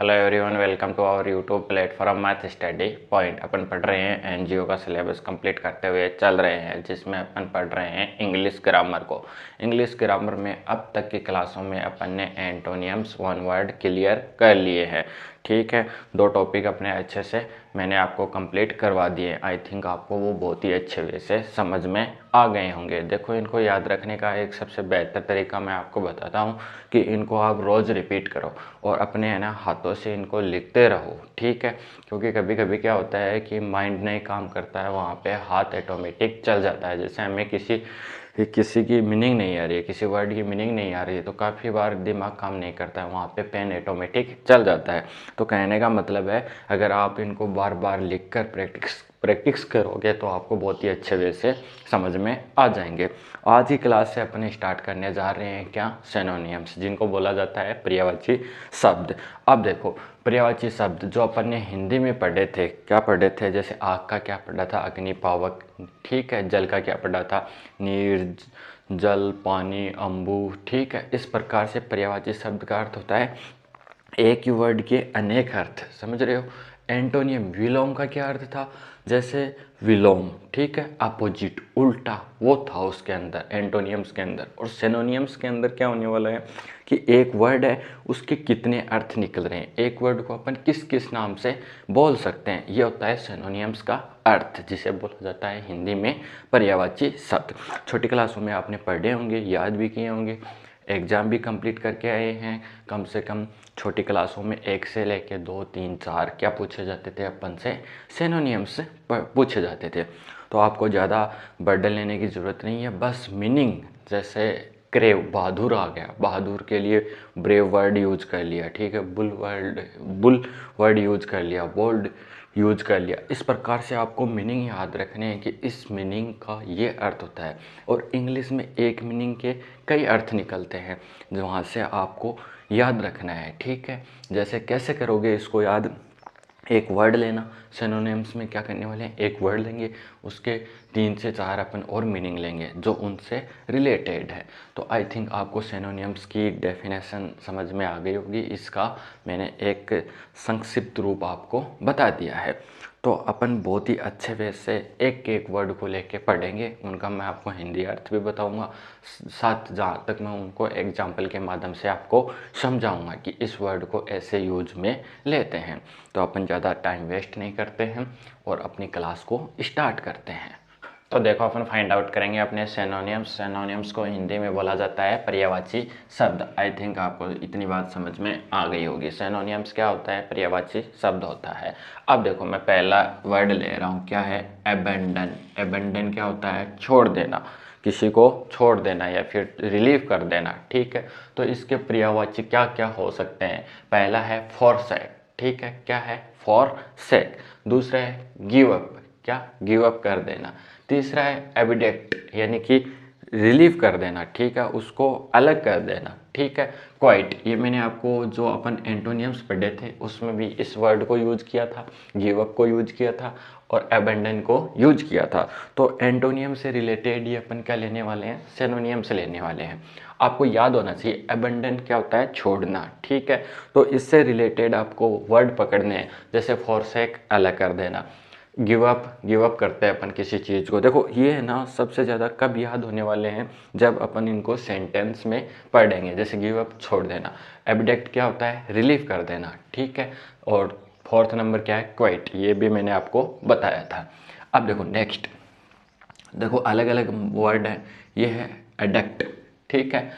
Hello everyone, welcome to our YouTube platform math study point. अपन पढ़ रहे हैं एनजीओ का सिलेबस कंप्लीट करते हुए चल रहे हैं, जिसमें अपन पढ़ रहे हैं इंग्लिश ग्रामर को। इंग्लिश ग्रामर में अब तक की क्लासों में अपन ने एंटोनियम्स वन वर्ड क्लियर कर लिए हैं। ठीक है, 2 टॉपिक अपने अच्छे से मैंने आपको कंप्लीट करवा दिए। आई थिंक आपको वो बहुत ही अच्छे वे से समझ में आ गए होंगे। देखो, इनको याद रखने का एक सबसे बेहतर तरीका मैं आपको बताता हूँ कि इनको आप रोज़ रिपीट करो और अपने है ना हाथों से इनको लिखते रहो। ठीक है, क्योंकि कभी कभी क्या होता है कि माइंड नहीं काम करता है, वहाँ पे हाथ ऑटोमेटिक चल जाता है। जैसे हमें किसी की मीनिंग नहीं आ रही है, किसी वर्ड की मीनिंग नहीं आ रही है, तो काफ़ी बार दिमाग काम नहीं करता है, वहाँ पे पेन ऑटोमेटिक चल जाता है। तो कहने का मतलब है, अगर आप इनको बार बार लिख कर प्रैक्टिस करोगे तो आपको बहुत ही अच्छे वे से समझ में आ जाएंगे। आज की क्लास से अपन स्टार्ट करने जा रहे हैं क्या, सिनोनिम्स, जिनको बोला जाता है पर्यायवाची शब्द। अब देखो, पर्यायवाची शब्द जो अपन ने हिंदी में पढ़े थे, क्या पढ़े थे? जैसे आग का क्या पढ़ा था? अग्नि, पावक। ठीक है, जल का क्या पढ़ा था? नीर, जल, पानी, अम्बु। ठीक है, इस प्रकार से पर्यायवाची शब्द का अर्थ होता है एक ही वर्ड के अनेक अर्थ। समझ रहे हो? एंटोनियम, विलोम का क्या अर्थ था? जैसे विलोम, ठीक है, अपोजिट, उल्टा, वो था उसके अंदर, एंटोनियम्स के अंदर। और सिनोनियम्स के अंदर क्या होने वाला है कि एक वर्ड है, उसके कितने अर्थ निकल रहे हैं, एक वर्ड को अपन किस किस नाम से बोल सकते हैं, ये होता है सिनोनियम्स का अर्थ, जिसे बोला जाता है हिंदी में पर्यायवाची शब्द। छोटी क्लासों में आपने पढ़े होंगे, याद भी किए होंगे, एग्ज़ाम भी कंप्लीट करके आए हैं। कम से कम छोटी क्लासों में 1 से लेके 2, 3, 4 क्या पूछे जाते थे अपन से? सिनोनियम्स पूछे जाते थे। तो आपको ज़्यादा बर्डन लेने की ज़रूरत नहीं है, बस मीनिंग, जैसे क्रेव, बहादुर आ गया, बहादुर के लिए ब्रेव वर्ड यूज कर लिया। ठीक है, बुल वर्ड यूज कर लिया, बोल्ड यूज कर लिया। इस प्रकार से आपको मीनिंग याद रखने हैं कि इस मीनिंग का ये अर्थ होता है। और इंग्लिश में एक मीनिंग के कई अर्थ निकलते हैं, जो वहाँ से आपको याद रखना है। ठीक है, जैसे कैसे करोगे इसको याद? एक वर्ड लेना, सिनोनिम्स में क्या करने वाले हैं, एक वर्ड लेंगे, उसके 3 से 4 अपन और मीनिंग लेंगे जो उनसे रिलेटेड है। तो आई थिंक आपको सिनोनिम्स की डेफिनेशन समझ में आ गई होगी। इसका मैंने एक संक्षिप्त रूप आपको बता दिया है। तो अपन बहुत ही अच्छे वे से एक एक वर्ड को लेके पढ़ेंगे, उनका मैं आपको हिंदी अर्थ भी बताऊंगा, साथ जहाँ तक मैं उनको एग्जाम्पल के माध्यम से आपको समझाऊंगा कि इस वर्ड को ऐसे यूज में लेते हैं। तो अपन ज़्यादा टाइम वेस्ट नहीं करते हैं और अपनी क्लास को स्टार्ट करते हैं। तो देखो, अपन फाइंड आउट करेंगे अपने सिनोनिम्स को हिंदी में बोला जाता है पर्यायवाची शब्द। आई थिंक आपको इतनी बात समझ में आ गई होगी। सिनोनिम्स क्या होता है? पर्यायवाची शब्द होता है। अब देखो, मैं पहला वर्ड ले रहा हूँ, क्या है? एबेंडन। एबेंडन क्या होता है? छोड़ देना, किसी को छोड़ देना या फिर रिलीव कर देना। ठीक है, तो इसके पर्यायवाची क्या क्या हो सकते हैं? पहला है फॉरसेक। ठीक है, क्या है? फॉरसेक। दूसरा है गिव अप, क्या? गिव अप कर देना। तीसरा है एबिडेक्ट, यानी कि रिलीव कर देना। ठीक है, उसको अलग कर देना। ठीक है, क्वाइट, ये मैंने आपको जो अपन एंटोनियम्स पढ़े थे उसमें भी इस वर्ड को यूज किया था, गिव अप को यूज किया था और एबेंडन को यूज किया था। तो एंटोनियम से रिलेटेड ये अपन क्या लेने वाले हैं? सिनोनियम से लेने वाले हैं। आपको याद होना चाहिए एबेंडन क्या होता है? छोड़ना। ठीक है, तो इससे रिलेटेड आपको वर्ड पकड़ने हैं, जैसे फॉरसेक, अलग कर देना, गिव अप करते हैं अपन किसी चीज़ को। देखो, ये है ना सबसे ज़्यादा कब याद होने वाले हैं? जब अपन इनको सेंटेंस में पढ़ेंगे। जैसे गिव अप, छोड़ देना। एब्डेक्ट क्या होता है? रिलीव कर देना। ठीक है, और फोर्थ नंबर क्या है? क्वाइट, ये भी मैंने आपको बताया था। अब देखो नेक्स्ट, देखो अलग अलग वर्ड है। ये है एडक्ट। ठीक है,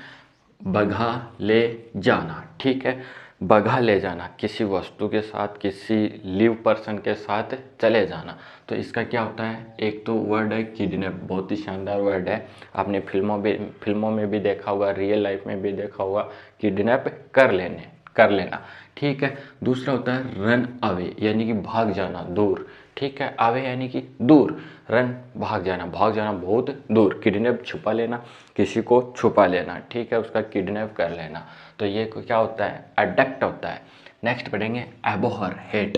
बघा ले जाना। ठीक है, बघा ले जाना, किसी वस्तु के साथ, किसी लिव पर्सन के साथ चले जाना। तो इसका क्या होता है? एक तो वर्ड है किडनैप, बहुत ही शानदार वर्ड है, आपने फिल्मों में भी देखा होगा, रियल लाइफ में भी देखा होगा, किडनैप कर लेना। ठीक है, दूसरा होता है रन अवे, यानी कि भाग जाना, दूर। ठीक है, अवे यानी कि दूर, रन भाग जाना बहुत दूर। किडनैप छुपा लेना, किसी को छुपा लेना। ठीक है, उसका किडनैप कर लेना। तो ये क्या होता है? अडक्ट होता है। नेक्स्ट पढ़ेंगे एबोहर, हेट।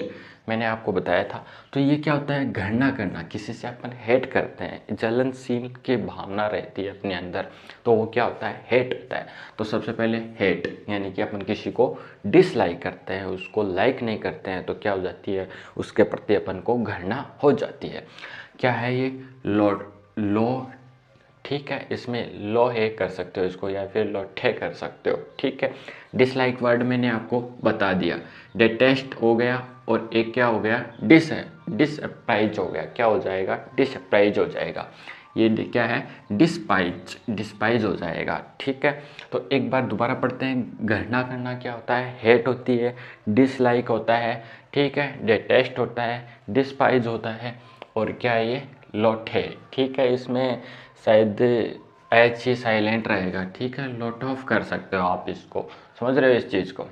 मैंने आपको बताया था। तो ये क्या होता है, घृणा करना, किसी से अपन हेट करते हैं, जलनशील की भावना रहती है अपने अंदर, तो वो क्या होता है, हेट होता है। तो सबसे पहले हेट यानी कि अपन किसी को डिसलाइक करते हैं, उसको लाइक नहीं करते हैं, तो क्या हो जाती है, उसके प्रति अपन को घृणा हो जाती है। क्या है ये, लो, ठीक है, इसमें लोहे कर सकते हो इसको, या फिर लोठे कर सकते हो, ठीक है। डिसलाइक वर्ड मैंने आपको बता दिया, डिटेस्ट हो गया, और एक क्या हो गया, डिसअप्राइज हो गया, क्या हो जाएगा, डिसअप्राइज हो जाएगा। ये क्या है, डिस्पाइज हो जाएगा, ठीक है। तो एक बार दोबारा पढ़ते हैं, घृणा करना क्या होता है, हेट होती है, डिसलाइक होता है, ठीक है, डिटेस्ट होता है, डिस्पाइज होता है, और क्या है ये, लोठे, ठीक है। इसमें शायद एच ही साइलेंट रहेगा, ठीक है, लॉट ऑफ कर सकते हो आप इसको, समझ रहे हो इस चीज़ को।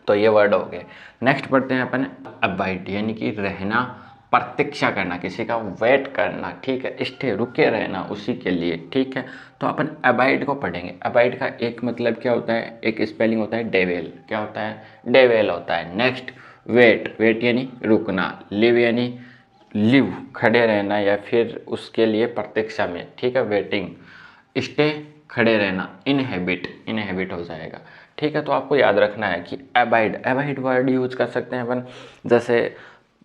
तो ये वर्ड हो गए। नेक्स्ट पढ़ते हैं अपन अबाइड, यानी कि रहना, प्रतीक्षा करना, किसी का वेट करना, ठीक है, स्टे, रुके रहना उसी के लिए, ठीक है। तो अपन अबाइड को पढ़ेंगे। अबाइड का एक मतलब क्या होता है, एक स्पेलिंग होता है डेवेल, क्या होता है, डेवेल होता है। नेक्स्ट वेट, वेट यानी रुकना, लिव यानी लिव, खड़े रहना या फिर उसके लिए प्रतीक्षा में, ठीक है, वेटिंग। स्टे, खड़े रहना, इनहेबिट, इनहेबिट हो जाएगा, ठीक है। तो आपको याद रखना है कि अबाइड, अबाइड वर्ड यूज कर सकते हैं अपन, जैसे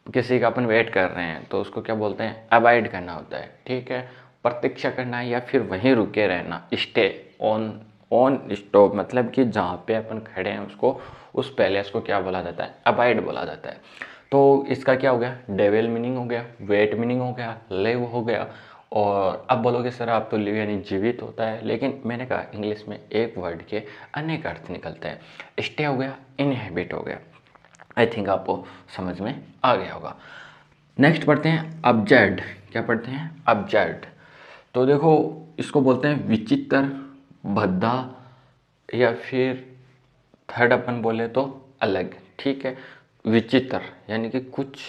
किसी का अपन वेट कर रहे हैं तो उसको क्या बोलते हैं, अबाइड करना होता है, ठीक है। प्रतीक्षा करना या फिर वहीं रुके रहना, स्टे, ऑन स्टॉप, मतलब कि जहाँ पे अपन खड़े हैं उसको, उस पैलेस को क्या बोला जाता है, अबाइड बोला जाता है। तो इसका क्या हो गया, डेविल मीनिंग हो गया, वेट मीनिंग हो गया, लिव हो गया। और अब बोलोगे सर आप तो लिव यानी जीवित होता है, लेकिन मैंने कहा इंग्लिश में एक वर्ड के अनेक अर्थ निकलते हैं। स्टे हो गया, इनहेबिट हो गया। आई थिंक आपको समझ में आ गया होगा। नेक्स्ट पढ़ते हैं अब्जर्ड, क्या पढ़ते हैं, अब्जर्ड। तो देखो इसको बोलते हैं विचित्र, भद्दा, या फिर थर्ड अपन बोले तो अलग, ठीक है। विचित्र यानी कि कुछ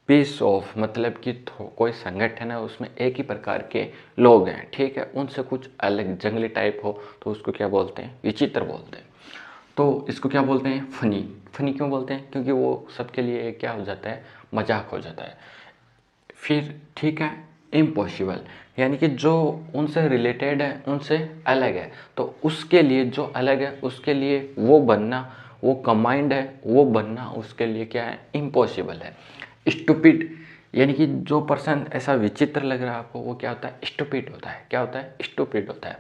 पीस ऑफ, मतलब कि कोई संगठन है उसमें एक ही प्रकार के लोग हैं, ठीक है, उनसे कुछ अलग जंगली टाइप हो तो उसको क्या बोलते हैं, विचित्र बोलते हैं। तो इसको क्या बोलते हैं, फनी। फनी क्यों बोलते हैं, क्योंकि वो सबके लिए क्या हो जाता है, मजाक हो जाता है। फिर ठीक है, इम्पॉसिबल यानी कि जो उनसे रिलेटेड है, उनसे अलग है, तो उसके लिए जो अलग है उसके लिए वो बनना, वो कंबाइंड है, वो बनना उसके लिए क्या है, इम्पॉसिबल है। स्टूपिड यानी कि जो पर्सन ऐसा विचित्र लग रहा है आपको, वो क्या होता है, स्टूपिड होता है, क्या होता है, स्टूपिड होता है।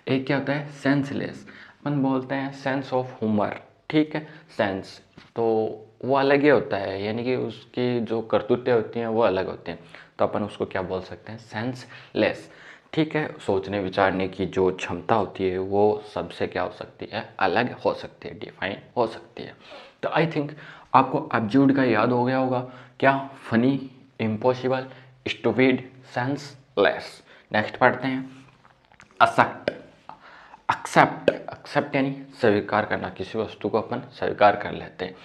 एक क्या होता है, सेंसलेस, अपन बोलते हैं सेंस ऑफ ह्यूमर, ठीक है, सेंस, तो वो अलग ही होता है, यानी कि उसकी जो करतूतें होती हैं वो अलग होती हैं, तो अपन उसको क्या बोल सकते हैं, सेंसलेस, ठीक है। सोचने विचारने की जो क्षमता होती है वो सबसे क्या हो सकती है, अलग हो सकती है, डिफाइन हो सकती है। तो आई थिंक आपको अब्जूड का याद हो गया होगा, क्या, funny, impossible, stupid, senseless. Next पढ़ते हैं असक्ट, एक्सेप्ट, एक्सेप्ट यानी स्वीकार करना, किसी वस्तु को अपन स्वीकार कर लेते हैं,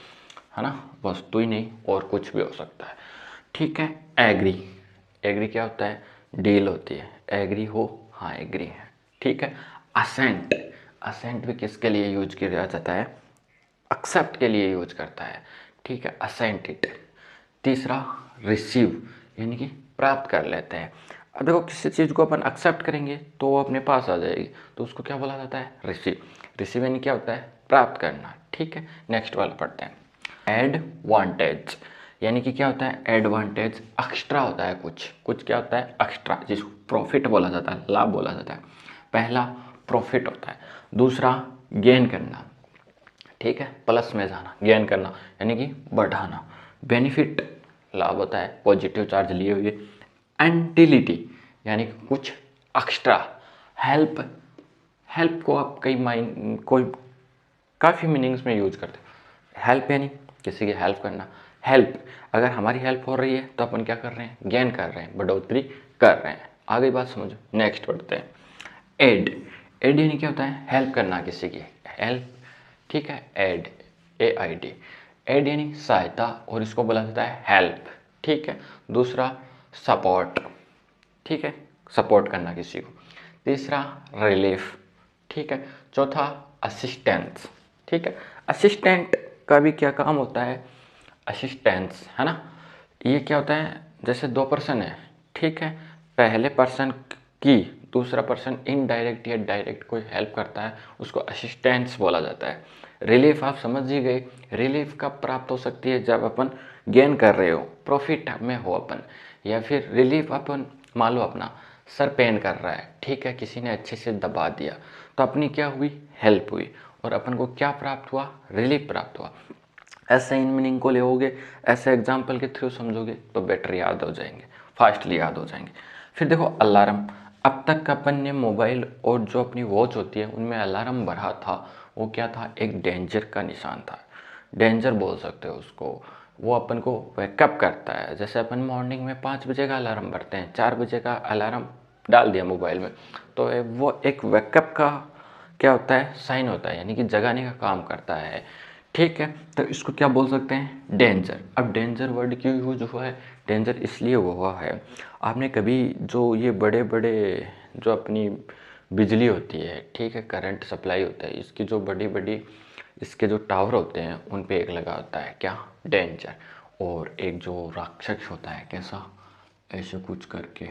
है ना, वस्तु ही नहीं और कुछ भी हो सकता है, ठीक है। एग्री, एग्री क्या होता है, डील होती है, एग्री हो, हाँ एग्री है, ठीक है। असेंट, असेंट भी किसके लिए यूज किया जाता है, एक्सेप्ट के लिए यूज करता है, ठीक है, असेंट इट। तीसरा रिसीव यानी कि प्राप्त कर लेते हैं। अब देखो किसी चीज़ को अपन एक्सेप्ट करेंगे तो वो अपने पास आ जाएगी, तो उसको क्या बोला जाता है, रिसीव। रिसीव यानी क्या होता है, प्राप्त करना, ठीक है। नेक्स्ट वाला पढ़ते हैं एडवांटेज, यानी कि क्या होता है, एडवांटेज एक्स्ट्रा होता है, कुछ कुछ क्या होता है, एक्स्ट्रा, जिसको प्रॉफिट बोला जाता है, लाभ बोला जाता है। पहला प्रॉफिट होता है, दूसरा गेन करना, ठीक है, प्लस में जाना, गेन करना यानी कि बढ़ाना। बेनिफिट लाभ होता है, पॉजिटिव चार्ज लिए हुए। एंटिलिटी यानी कि कुछ एक्स्ट्रा। हेल्प, हेल्प को आप कोई काफ़ी मीनिंग्स में यूज करते हैं। हेल्प यानी किसी की हेल्प करना, हेल्प, अगर हमारी हेल्प हो रही है तो अपन क्या कर रहे हैं, गेन कर रहे हैं, बढ़ोतरी कर रहे हैं। आगे बात समझो, नेक्स्ट पढ़ते हैं एड। एड यानी क्या होता है, हेल्प करना किसी की, हेल्प, ठीक है, एड, AID। एड यानी सहायता, और इसको बोला जाता है हेल्प, ठीक है। दूसरा सपोर्ट, ठीक है, सपोर्ट करना किसी को। तीसरा रिलीफ, ठीक है। चौथा असिस्टेंस, ठीक है। असिस्टेंट का भी क्या काम होता है, असिस्टेंस, है ना। ये क्या होता है, जैसे दो पर्सन है, ठीक है, पहले पर्सन की दूसरा पर्सन इनडायरेक्ट या डायरेक्ट कोई हेल्प करता है, उसको असिस्टेंस बोला जाता है। रिलीफ आप समझ ही गए, रिलीफ कब प्राप्त हो सकती है, जब अपन गेन कर रहे हो, प्रॉफिट में हो अपन, या फिर रिलीफ अपन मान लो अपना सर पेन कर रहा है, ठीक है, किसी ने अच्छे से दबा दिया तो अपनी क्या हुई, हेल्प हुई, और अपन को क्या प्राप्त हुआ, रिलीफ प्राप्त हुआ। ऐसे इन मीनिंग को लोगे, ऐसे एग्जाम्पल के थ्रू समझोगे तो बेटर याद हो जाएंगे, फास्टली याद हो जाएंगे। फिर देखो अलार्म, अब तक अपन ने मोबाइल और जो अपनी वॉच होती है उनमें अलार्म भरा था, वो क्या था, एक डेंजर का निशान था, डेंजर बोल सकते हो उसको। वो अपन को वेकअप करता है, जैसे अपन मॉर्निंग में 5 बजे का अलार्म भरते हैं, 4 बजे का अलार्म डाल दिया मोबाइल में, तो वो एक वेकअप का क्या होता है, साइन होता है, यानी कि जगाने का काम करता है, ठीक है। तो इसको क्या बोल सकते हैं, डेंजर। अब डेंजर वर्ड क्यों यूज हुआ है, डेंजर इसलिए हुआ है, आपने कभी जो ये बड़े बड़े जो अपनी बिजली होती है, ठीक है, करंट सप्लाई होता है, इसकी जो बड़ी बड़ी इसके जो टावर होते हैं उन पे एक लगा होता है क्या, डेंजर, और एक जो राक्षस होता है कैसा, ऐसे कुछ करके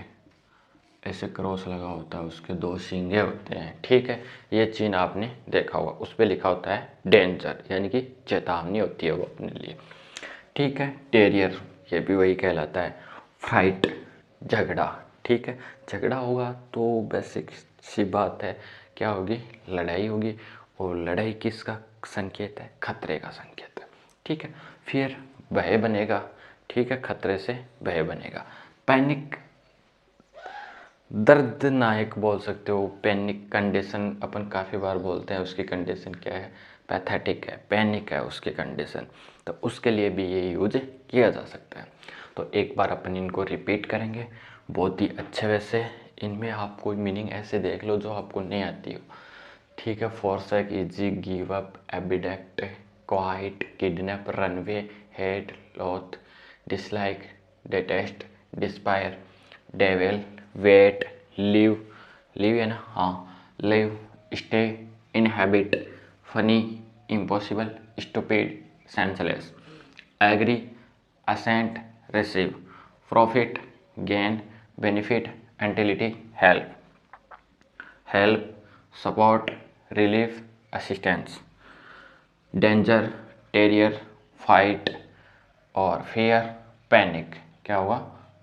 ऐसे क्रॉस लगा होता है, उसके 2 सींगे होते हैं, ठीक है, ये चिन्ह आपने देखा होगा, उस पर लिखा होता है डेंजर, यानी कि चेतावनी होती है वो अपने लिए, ठीक है। टेरियर, ये भी वही कहलाता है। फ्राइट, झगड़ा, ठीक है, झगड़ा होगा तो बेसिक सी बात है, क्या होगी, लड़ाई होगी, और लड़ाई किसका संकेत है, खतरे का संकेत है, ठीक है। फिर भय बनेगा, ठीक है, खतरे से भय बनेगा। पैनिक, दर्दनायक बोल सकते हो, पैनिक कंडीशन अपन काफ़ी बार बोलते हैं, उसकी कंडीशन क्या है, पैथेटिक है, पैनिक है उसकी कंडीशन, तो उसके लिए भी ये यूज किया जा सकता है। तो एक बार अपन इनको रिपीट करेंगे बहुत ही अच्छे वैसे, इनमें आप कोई मीनिंग ऐसे देख लो जो आपको नहीं आती हो, ठीक है। Forsake, easy, give up, abdicate, quit, kidnap, runaway, hate, loathe, dislike, detest, despise, devil, wait, live, live है ना, हाँ, live, stay, inhabit, funny, impossible, stupid, senseless, agree, assent, receive, profit, gain, benefit, utility, help, help, support, relief, assistance, danger, terror, fight, और fear, panic, क्या होगा,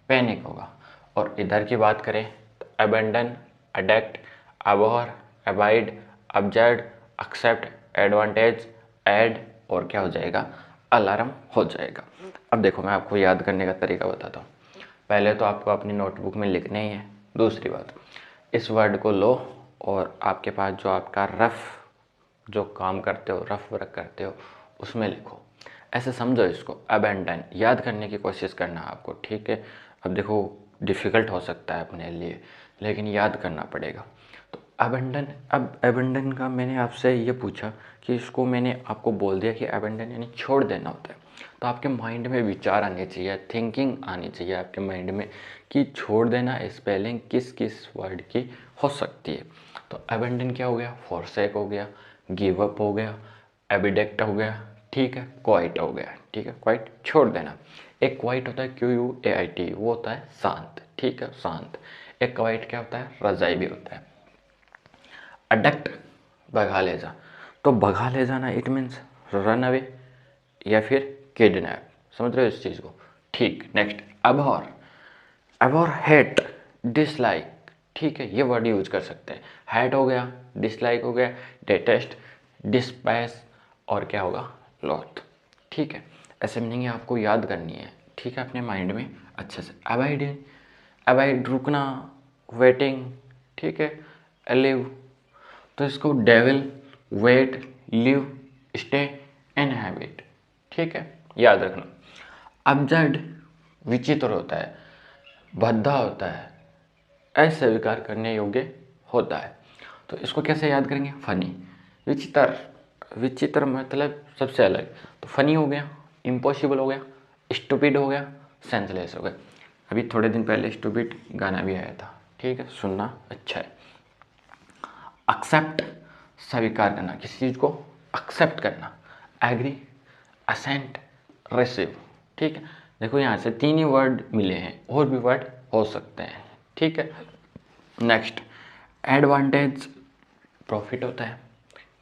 panic होगा। और इधर की बात करें तो abandon, abdicate, abhor, abide, absurd, accept, advantage, add, और क्या हो जाएगा, अलार्म हो जाएगा। अब देखो मैं आपको याद करने का तरीका बताता हूँ। पहले तो आपको अपनी नोटबुक में लिखना ही है। दूसरी बात, इस वर्ड को लो और आपके पास जो आपका रफ जो काम करते हो, रफ वर्क करते हो, उसमें लिखो। ऐसे समझो इसको, अबेंडन, याद करने की कोशिश करना आपको, ठीक है। अब देखो डिफ़िकल्ट हो सकता है अपने लिए, लेकिन याद करना पड़ेगा। तो अबेंडन, अब अबेंडन का मैंने आपसे ये पूछा कि इसको मैंने आपको बोल दिया कि अबेंडन यानी छोड़ देना होता है, तो आपके माइंड में विचार आने चाहिए, थिंकिंग आनी चाहिए आपके माइंड में कि छोड़ देना स्पेलिंग किस किस वर्ड की हो सकती है। तो अबेंडन क्या हो गया, फॉरसेक हो गया, गिव अप हो गया, एबिडेक्ट हो गया, ठीक है, क्वाइट हो गया, ठीक है, क्वाइट छोड़ देना। एक क्वाइट होता है QUAIT, वो होता है शांत, ठीक है, शांत। एक क्वाइट क्या होता है, रजाई भी होता है। अडक्ट, भगा ले जा, तो भगा ले जाना इट मीन्स रन अवे या फिर किडनैप, समझ रहे हो इस चीज़ को, ठीक। नेक्स्ट, अबहॉर, अबहॉर, हेट, डिसलाइक, ठीक है, ये वर्ड यूज कर सकते हैं। हेट हो गया, डिसलाइक हो गया, डिटेस्ट, डिस्पाइस, और क्या होगा, लॉथ, ठीक है। ऐसे मीनिंग आपको याद करनी है, ठीक है, अपने माइंड में अच्छे से। अवॉइड, अवॉइड रुकना, वेटिंग, ठीक है, लिव, तो इसको dwell, wait, live, stay, inhabit, ठीक है, याद रखना। अब्जर्ड, विचित्र होता है, भद्दा होता है, अस्वीकार करने योग्य होता है। तो इसको कैसे याद करेंगे, फनी, विचित्र, विचित्र मतलब सबसे अलग, तो फनी हो गया, इम्पॉसिबल हो गया, स्टूपिड हो गया, सेंसलेस हो गया। अभी थोड़े दिन पहले स्टूपिड गाना भी आया था, ठीक है, सुनना अच्छा है। एक्सेप्ट, स्वीकार करना, किसी चीज़ को एक्सेप्ट करना। Agree, assent, receive. ठीक है, देखो यहाँ से 3 ही वर्ड मिले हैं, और भी वर्ड हो सकते हैं। ठीक है, नेक्स्ट एडवांटेज प्रॉफिट होता है,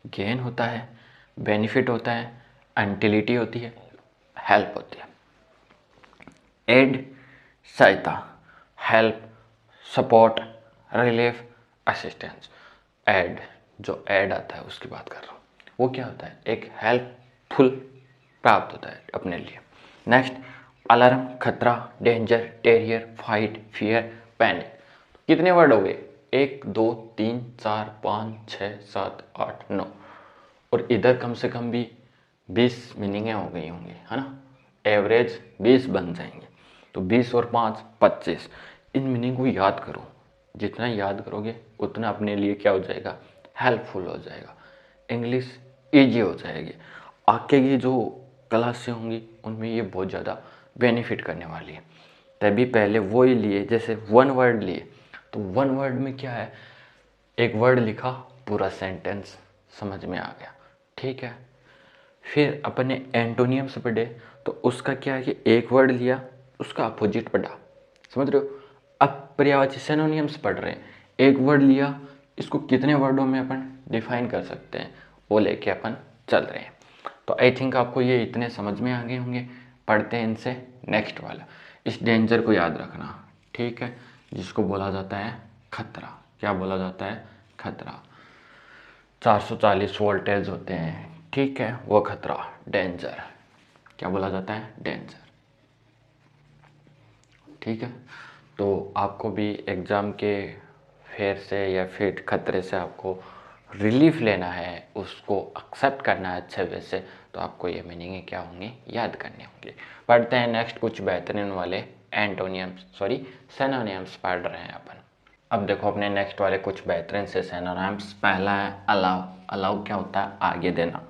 गेन होता है, बेनिफिट होता है, अंटिलिटी होती है, हेल्प होती है। एड सहायता, help support, relief, assistance. Aid, जो एड आता है उसकी बात कर रहा हूँ, वो क्या होता है, एक हेल्पफुल प्राप्त होता है अपने लिए। नेक्स्ट अलार्म, खतरा, danger, terror, fight, fear, panic. कितने वर्ड हो गए, 1 2 3 4 5 6 7 8 9, और इधर कम से कम भी 20 मीनिंगें हो गई होंगी, है ना, एवरेज 20 बन जाएंगे। तो 20 और 5 25। इन मीनिंग को याद करो, जितना याद करोगे उतना अपने लिए क्या हो जाएगा, हेल्पफुल हो जाएगा, इंग्लिश ईजी हो जाएगी। आगे की जो क्लासें होंगी उनमें ये बहुत ज़्यादा बेनिफिट करने वाली है। तभी पहले वो ही लिए, जैसे 1 वर्ड लिए, तो 1 वर्ड में क्या है, एक वर्ड लिखा, पूरा सेंटेंस समझ में आ गया। ठीक है, फिर अपने एंटोनियम्स पढ़े, तो उसका क्या है कि एक वर्ड लिया, उसका अपोजिट पढ़ा, समझ रहे हो। अब पर्यायवाची सिनोनिम्स पढ़ रहे हैं, एक वर्ड लिया, इसको कितने वर्डों में अपन डिफाइन कर सकते हैं, वो लेके अपन चल रहे हैं। तो आई थिंक आपको ये इतने समझ में आ गए होंगे। पढ़ते हैं इनसे नेक्स्ट वाला। इस डेंजर को याद रखना, ठीक है, जिसको बोला जाता है खतरा। क्या बोला जाता है, खतरा। 440 वोल्टेज होते हैं, ठीक है, वो खतरा, डेंजर। क्या बोला जाता है, डेंजर। ठीक है, तो आपको भी एग्ज़ाम के फेर से या फिर खतरे से आपको रिलीफ लेना है, उसको एक्सेप्ट करना है अच्छे वे से, तो आपको ये मीनिंग क्या होंगे, याद करने होंगे। पढ़ते हैं नेक्स्ट कुछ बेहतरीन वाले सिनोनिम्स पढ़ रहे हैं अपन। अब देखो अपने नेक्स्ट वाले कुछ बेहतरीन से सिनोनिम्स। पहला है अलाउ। अलाउ क्या होता है, आगे देना।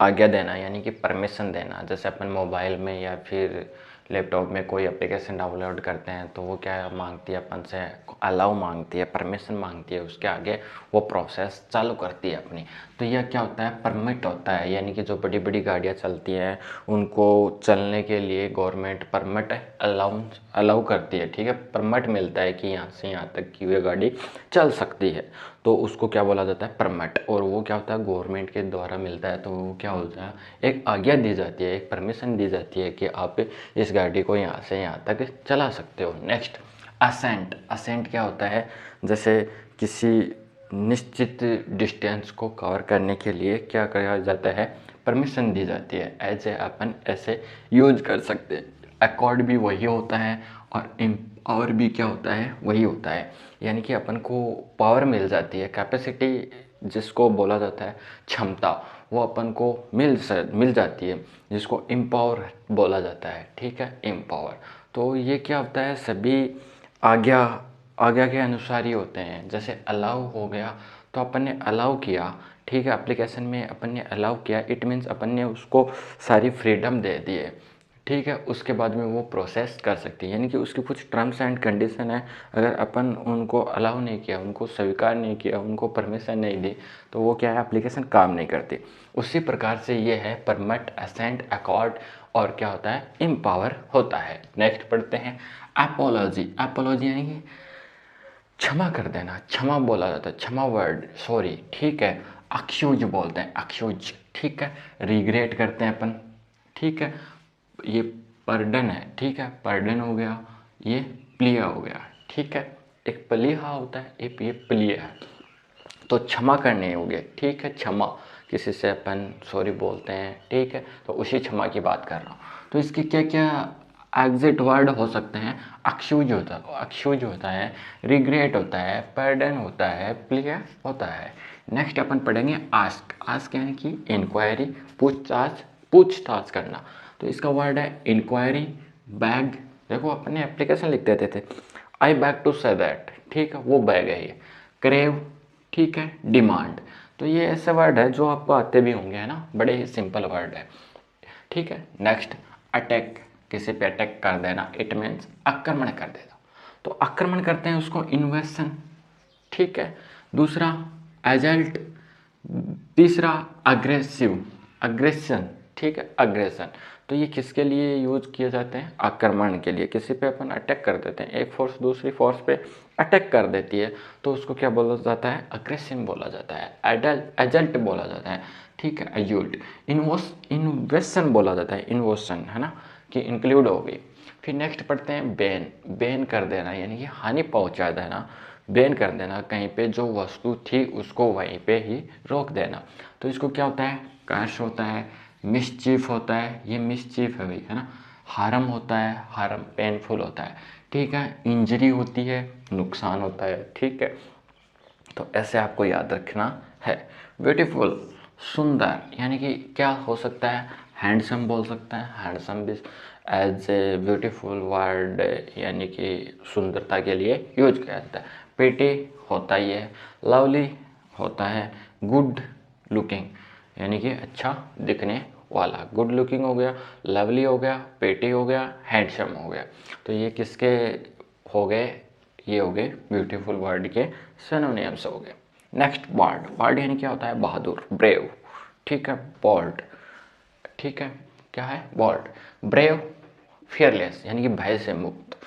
आज्ञा देना यानी कि परमिशन देना। जैसे अपन मोबाइल में या फिर लैपटॉप में कोई एप्लीकेशन डाउनलोड करते हैं तो वो क्या मांगती है अपन से, अलाउ मांगती है, परमिशन मांगती है, उसके आगे वो प्रोसेस चालू करती है अपनी। तो यह क्या होता है, परमिट होता है, यानी कि जो बड़ी बड़ी गाड़ियाँ चलती हैं उनको चलने के लिए गवर्नमेंट परमिट अलाउ करती है। ठीक है, परमिट मिलता है कि यहाँ से यहाँ तक की ये गाड़ी चल सकती है, तो उसको क्या बोला जाता है, परमिट। और वो क्या होता है, गवर्नमेंट के द्वारा मिलता है, तो वो क्या होता है, एक आज्ञा दी जाती है, एक परमिशन दी जाती है कि आप इस गाड़ी को यहाँ से यहाँ तक चला सकते हो। Next ascent. असेंट क्या होता है, जैसे किसी निश्चित डिस्टेंस को कवर करने के लिए क्या किया जाता है, परमिशन दी जाती है, ऐसे अपन ऐसे यूज कर सकते हैं। अकॉर्ड भी वही होता है और पावर भी क्या होता है, वही होता है, यानी कि अपन को पावर मिल जाती है, कैपेसिटी जिसको बोला जाता है क्षमता, वो अपन को मिल जाती है, जिसको एम्पावर बोला जाता है। ठीक है, एम्पावर। तो ये क्या होता है, सभी आज्ञा के अनुसार ही होते हैं। जैसे अलाउ हो गया तो अपन ने अलाउ किया, ठीक है, एप्लीकेशन में अपन ने अलाउ किया, इट मीन्स अपन ने उसको सारी फ्रीडम दे दी है। ठीक है, उसके बाद में वो प्रोसेस कर सकती है, यानी कि उसकी कुछ टर्म्स एंड कंडीशन है, अगर अपन उनको अलाउ नहीं किया, उनको स्वीकार नहीं किया, उनको परमिशन नहीं दी, तो वो क्या है, एप्लीकेशन काम नहीं करती। उसी प्रकार से ये है परमिट, असेंट, अकॉर्ड, और क्या होता है, एम्पावर होता है। नेक्स्ट पढ़ते हैं एपोलॉजी। एपोलॉजी यानी कि क्षमा कर देना, क्षमा बोला जाता है, क्षमा वर्ड, सॉरी। ठीक है, एक्सक्यूज बोलते हैं, एक्सक्यूज। ठीक है, रिग्रेट करते हैं अपन। ठीक है, ये पर्डन है, ठीक है, पर्डन हो गया, ये प्लिया हो गया। ठीक है, एक प्लिहा होता है, एक ये प्लिया है, तो क्षमा करने हो गए। ठीक है, क्षमा, किसी से अपन सॉरी बोलते हैं, ठीक है, तो उसी क्षमा की बात कर रहा हूँ। तो इसके क्या क्या एग्जिट वर्ड हो सकते हैं, एक्सक्यूज होता है, रिग्रेट होता है, पर्डन होता है, प्लिया होता है। नेक्स्ट अपन पढ़ेंगे आस्क। आस्क यानी कि इंक्वायरी, पूछताछ करना। तो इसका वर्ड है इंक्वायरी, बैग। देखो अपने एप्लीकेशन लिख देते थे, I beg to say that, ठीक है, वो बैग है ये। क्रेव, ठीक है, डिमांड। तो ये ऐसे वर्ड है जो आपको आते भी होंगे, है ना, बड़े ही सिंपल वर्ड है। ठीक है, नेक्स्ट अटैक, किसी पे अटैक कर देना, इट मीन्स आक्रमण कर देना। तो आक्रमण करते हैं उसको इन्वेशन। ठीक है, दूसरा एजल्ट, तीसरा अग्रेसिव, अग्रेशन, ठीक है, अग्रेशन। तो ये किसके लिए यूज किए जाते हैं? आक्रमण के लिए। किसी पे अपन अटैक कर देते हैं, एक फोर्स दूसरी फोर्स पे अटैक कर देती है तो उसको क्या बोला जाता है? अग्रेशन बोला जाता है, एजल्ट बोला जाता है, ठीक है, एजल्ट। इन्वेशन बोला जाता है, इन्वेशन, है ना, कि इंक्लूड हो गई। फिर नेक्स्ट पढ़ते हैं बैन। बैन कर देना यानी कि हानि पहुंचा देना, बैन कर देना, कहीं पे जो वस्तु थी उसको वहीं पे ही रोक देना। तो इसको क्या होता है? कर्ष होता है, मिसचीफ होता है, ये मिसचीफ है भाई, है ना। हार्म होता है, हार्म पेनफुल होता है, ठीक है। इंजरी होती है, नुकसान होता है, ठीक है। तो ऐसे आपको याद रखना है। ब्यूटीफुल, सुंदर, यानी कि क्या हो सकता है? हैंडसम बोल सकते हैं, हैंडसम भी एज ए ब्यूटीफुल वर्ड, यानी कि सुंदरता के लिए यूज किया जाता है। प्रिटी होता ही है, लवली होता है, गुड लुकिंग यानी कि अच्छा दिखने वाला, गुड लुकिंग हो गया, लवली हो गया, प्रिटी हो गया, हैंडसम हो गया। तो ये किसके हो गए? ये हो गए ब्यूटीफुल वर्ड के सिनोनिम्स हो गए। Next bold. बॉल्ड यानी क्या होता है? बहादुर, ब्रेव, ठीक है, बोल्ड, ठीक है, क्या है? बोल्ड, ब्रेव, फियरलेस यानी कि भय से मुक्त,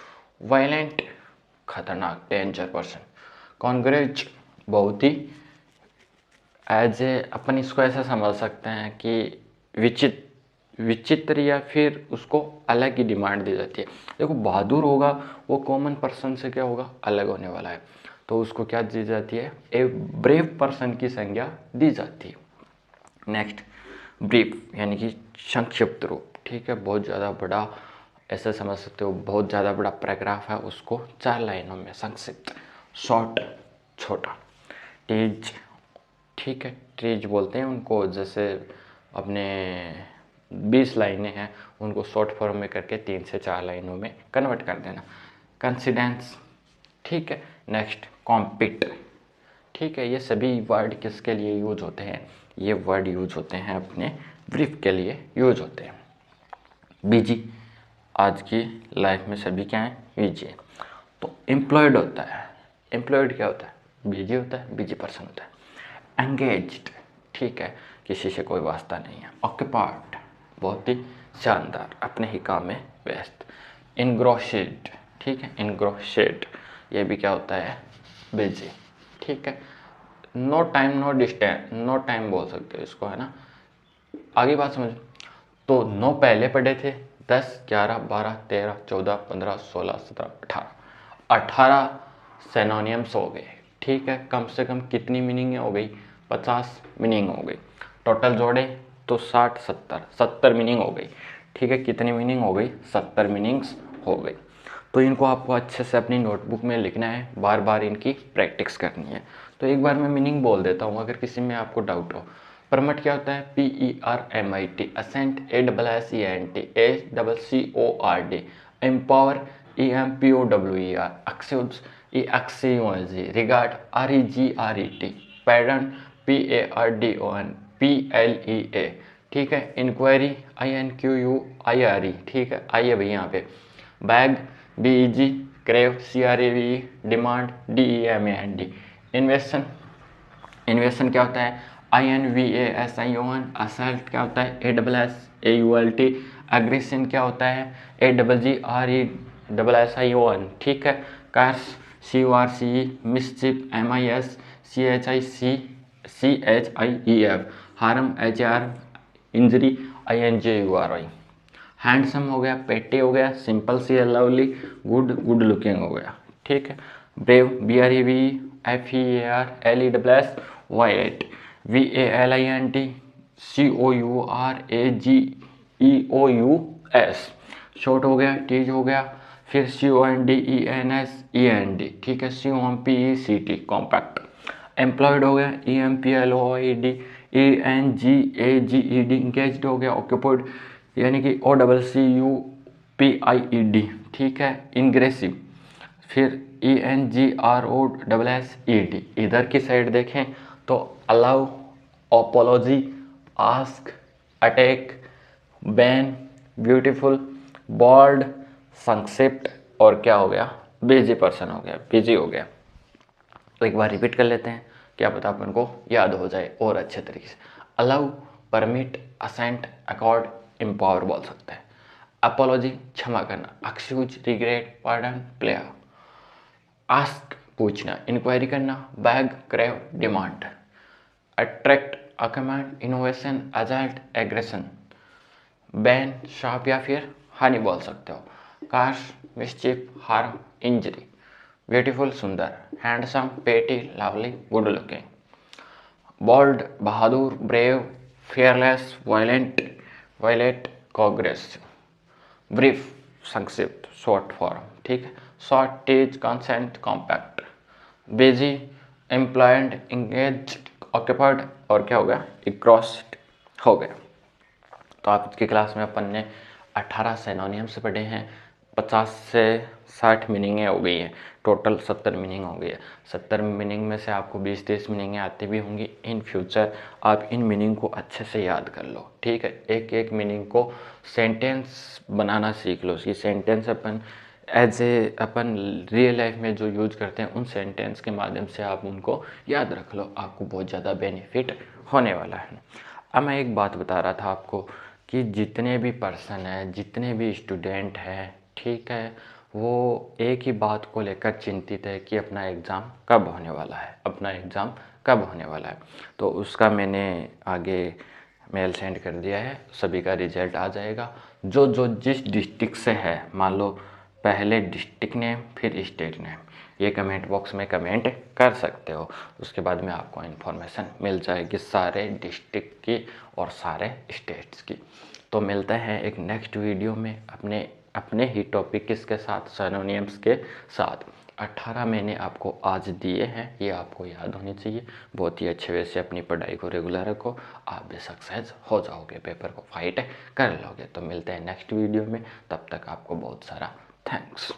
वायलेंट, खतरनाक, डेंजर पर्सन, कॉन्ग्रेज, बहुत ही, एज ए अपन इसको ऐसा समझ सकते हैं कि विचित्र या फिर उसको अलग ही डिमांड दी जाती है। देखो बहादुर होगा वो कॉमन पर्सन से क्या होगा? अलग होने वाला है, तो उसको क्या दी जाती है? ए ब्रेव पर्सन की संज्ञा दी जाती है। नेक्स्ट ब्रीफ यानी कि संक्षिप्त रूप, ठीक है, बहुत ज़्यादा बड़ा, ऐसा समझ सकते हो बहुत ज़्यादा बड़ा पैराग्राफ है उसको 4 लाइनों में संक्षिप्त, शॉर्ट, छोटा। टीज, ठीक है, ट्रीज बोलते हैं उनको, जैसे अपने 20 लाइनें हैं उनको शॉर्ट फॉर्म में करके 3 से 4 लाइनों में कन्वर्ट कर देना। कंसिडेंस, ठीक है। नेक्स्ट कॉम्पिट, ठीक है। ये सभी वर्ड किसके लिए यूज होते हैं? ये वर्ड यूज होते हैं अपने ब्रीफ के लिए यूज होते हैं। बिजी, आज की लाइफ में सभी क्या है? बिजी। तो एम्प्लॉयड होता है, एम्प्लॉयड क्या होता है? बिजी होता है, बिजी पर्सन होता है। एंगेज्ड, ठीक है, किसी से कोई वास्ता नहीं है। ऑक्यूपाइड, बहुत ही शानदार, अपने ही काम में व्यस्त। इनग्रोशेड, ठीक है, इनग्रोशेड, ये भी क्या होता है? बिजी, ठीक है। No time, no distance, no time बोल सकते हो इसको, है ना। आगे बात समझ। तो 9 पहले पढ़े थे, 10, 11, 12, 13, 14, 15, 16, 17, 18, 18 सिनोनिम्स हो गए, ठीक है। कम से कम कितनी मीनिंग हो गई? 50 मीनिंग हो गई। टोटल जोड़े तो 60, 70 मीनिंग हो गई, ठीक है। कितनी मीनिंग हो गई? 70 मीनिंग्स हो गई। तो इनको आपको अच्छे से अपनी नोटबुक में लिखना है, बार बार इनकी प्रैक्टिस करनी है। तो एक बार मैं मीनिंग बोल देता हूँ अगर किसी में आपको डाउट हो। परमट क्या होता है? PERMIT, ascent, ASSENT, ACCORD, empower, EMPOWER, excuse, EXCUSE, regard, REGRET, पैडन, PARDON, PLEA, ठीक है। इंक्वायरी, INQUIRE, ठीक है, आइए भाई यहाँ पे। Bag, BEG, crave, CRAVE, demand, DEMAND। इन्वेस्टन, इन्वेस्टन क्या होता है? INVASION। असल्ट क्या होता है? ASSAULT। एग्रेशन क्या होता है? AGGRESSION, ठीक है। Cars, CORCE। मिसचिफ, MISCHIEF। Harm, HAR। Injury, INJURY। Handsome हो गया, पेटी हो गया, सिंपल सी, लवली, गुड, गुड लुकिंग हो गया, ठीक है। Brave, BREV, FEAR, LESS, violet, VALINT, COURAGEOUS। Short हो गया, टीज हो गया, फिर CONDENSEND, ठीक है, COMPECT, कॉम्पैक्ट। एम्प्लॉयड हो गया, EMPLOYED, ENGAGED, इंगेज्ड हो गया, ऑक्यूपाइड यानी कि OCCUPIED, ठीक है, इंग्रेसिव। फिर ENGROSSED। इधर की साइड देखें तो allow, apology, ask, attack, ban, beautiful, bold, संक्षिप्त, और क्या हो गया? बिजी पर्सन हो गया, बिजी हो गया। तो एक बार रिपीट कर लेते हैं, क्या पता अपन को याद हो जाए और अच्छे तरीके से। Allow permit, assent, accord, empower बोल सकते हैं। अपोलॉजी क्षमा करना, excuse, regret, pardon, plea, ask पूछना, इंक्वायरी करना, beg, crave, demand, attract, command, innovation, assault, aggression, ban, sharp या फिर हानि बोल सकते हो। Curse, mischief, harm, injury, beautiful सुंदर, handsome, pretty, lovely, good looking, bold बहादुर, brave, fearless, violent, valiant, aggressive, brief संक्षिप्त, शॉर्ट फॉर्म, ठीक है। शॉर्ट, तेज, concise, compact, busy, employed, engage, occupied और क्या हो गया, इक्रॉस्ड हो गया। तो आज की क्लास में अपन ने 18 सिनोनिम्स पढ़े हैं, 50 से 60 मीनिंगें हो गई हैं, टोटल 70 मीनिंग हो गई है। 70 मीनिंग में से आपको 20-30 मीनिंगें आती भी होंगी। इन फ्यूचर आप इन मीनिंग को अच्छे से याद कर लो, ठीक है। एक एक मीनिंग को सेंटेंस बनाना सीख लो। ये सेंटेंस अपन अपन रियल लाइफ में जो यूज करते हैं उन सेंटेंस के माध्यम से आप उनको याद रख लो, आपको बहुत ज़्यादा बेनिफिट होने वाला है। अब मैं एक बात बता रहा था आपको कि जितने भी पर्सन हैं, जितने भी स्टूडेंट हैं, ठीक है, वो एक ही बात को लेकर चिंतित है कि अपना एग्ज़ाम कब होने वाला है, अपना एग्ज़ाम कब होने वाला है। तो उसका मैंने आगे मेल सेंड कर दिया है, सभी का रिजल्ट आ जाएगा। जो जो जिस डिस्ट्रिक्ट से है, मान लो पहले डिस्ट्रिक्ट नेम फिर स्टेट नेम, ये कमेंट बॉक्स में कमेंट कर सकते हो। उसके बाद में आपको इन्फॉर्मेशन मिल जाएगी सारे डिस्ट्रिक्ट की और सारे स्टेट्स की। तो मिलते हैं एक नेक्स्ट वीडियो में अपने ही टॉपिक किसके साथ, सिनोनिम्स के साथ। 18 मैंने आपको आज दिए हैं, ये आपको याद होनी चाहिए। बहुत ही अच्छे वे से अपनी पढ़ाई को रेगुलर रखो, आप भी सक्सेस हो जाओगे, पेपर को फाइट कर लोगे। तो मिलते हैं नेक्स्ट वीडियो में, तब तक आपको बहुत सारा थैंक्स।